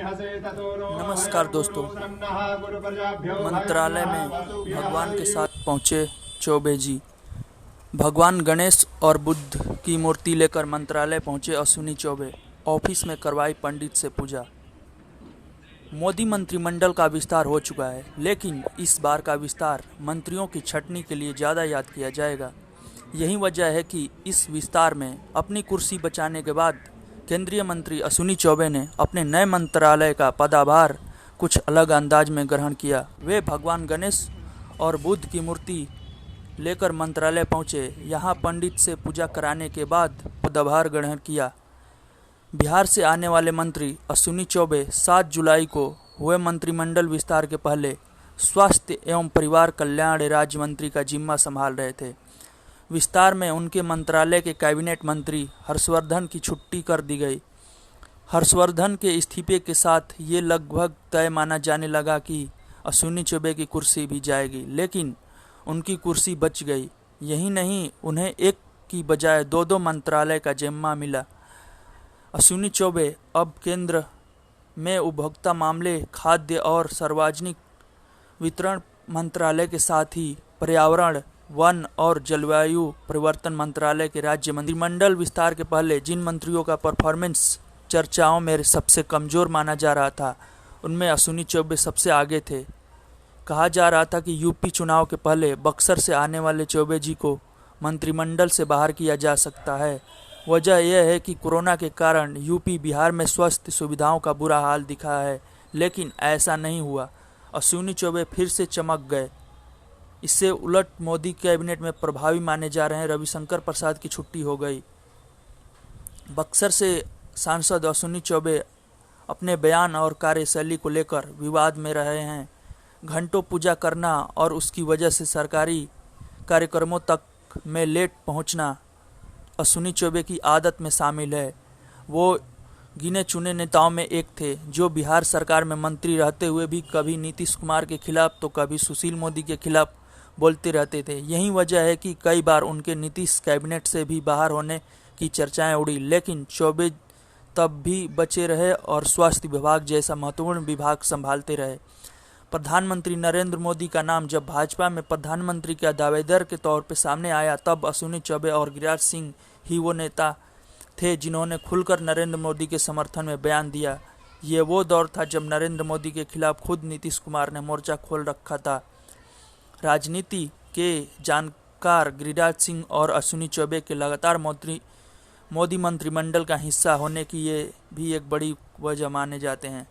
नमस्कार दोस्तों। मंत्रालय में भगवान के साथ पहुंचे चौबे जी। भगवान गणेश और बुद्ध की मूर्ति लेकर मंत्रालय पहुंचे अश्विनी चौबे। ऑफिस में करवाई पंडित से पूजा। मोदी मंत्रिमंडल का विस्तार हो चुका है, लेकिन इस बार का विस्तार मंत्रियों की छंटनी के लिए ज़्यादा याद किया जाएगा। यही वजह है कि इस विस्तार में अपनी कुर्सी बचाने के बाद केंद्रीय मंत्री अश्विनी चौबे ने अपने नए मंत्रालय का पदभार कुछ अलग अंदाज में ग्रहण किया। वे भगवान गणेश और बुद्ध की मूर्ति लेकर मंत्रालय पहुंचे। यहां पंडित से पूजा कराने के बाद पदभार ग्रहण किया। बिहार से आने वाले मंत्री अश्विनी चौबे 7 जुलाई को हुए मंत्रिमंडल विस्तार के पहले स्वास्थ्य एवं परिवार कल्याण राज्य मंत्री का जिम्मा संभाल रहे थे। विस्तार में उनके मंत्रालय के कैबिनेट मंत्री हर्षवर्धन की छुट्टी कर दी गई। हर्षवर्धन के इस्तीफे के साथ ये लगभग तय माना जाने लगा कि अश्विनी चौबे की कुर्सी भी जाएगी, लेकिन उनकी कुर्सी बच गई। यही नहीं, उन्हें एक की बजाय 2 मंत्रालय का जिम्मा मिला। अश्विनी चौबे अब केंद्र में उपभोक्ता मामले, खाद्य और सार्वजनिक वितरण मंत्रालय के साथ ही पर्यावरण, वन और जलवायु परिवर्तन मंत्रालय के राज्य मंत्रिमंडल विस्तार के पहले जिन मंत्रियों का परफॉर्मेंस चर्चाओं में सबसे कमजोर माना जा रहा था, उनमें अश्विनी चौबे सबसे आगे थे। कहा जा रहा था कि यूपी चुनाव के पहले बक्सर से आने वाले चौबे जी को मंत्रिमंडल से बाहर किया जा सकता है। वजह यह है कि कोरोना के कारण यूपी बिहार में स्वास्थ्य सुविधाओं का बुरा हाल दिखा है, लेकिन ऐसा नहीं हुआ। अश्विनी चौबे फिर से चमक गए। इससे उलट मोदी कैबिनेट में प्रभावी माने जा रहे रविशंकर प्रसाद की छुट्टी हो गई। बक्सर से सांसद अश्विनी चौबे अपने बयान और कार्यशैली को लेकर विवाद में रहे हैं। घंटों पूजा करना और उसकी वजह से सरकारी कार्यक्रमों तक में लेट पहुंचना अश्विनी चौबे की आदत में शामिल है। वो गिने चुने नेताओं में एक थे जो बिहार सरकार में मंत्री रहते हुए भी कभी नीतीश कुमार के खिलाफ तो कभी सुशील मोदी के खिलाफ बोलते रहते थे। यही वजह है कि कई बार उनके नीतीश कैबिनेट से भी बाहर होने की चर्चाएं उड़ी, लेकिन चौबे तब भी बचे रहे और स्वास्थ्य विभाग जैसा महत्वपूर्ण विभाग संभालते रहे। प्रधानमंत्री नरेंद्र मोदी का नाम जब भाजपा में प्रधानमंत्री के दावेदार के तौर पर सामने आया, तब अश्विनी चौबे और गिरिराज सिंह ही वो नेता थे जिन्होंने खुलकर नरेंद्र मोदी के समर्थन में बयान दिया। ये वो दौर था जब नरेंद्र मोदी के खिलाफ खुद नीतीश कुमार ने मोर्चा खोल रखा था। राजनीति के जानकार गिरिराज सिंह और अश्विनी चौबे के लगातार मोदी मंत्रिमंडल का हिस्सा होने की ये भी एक बड़ी वजह माने जाते हैं।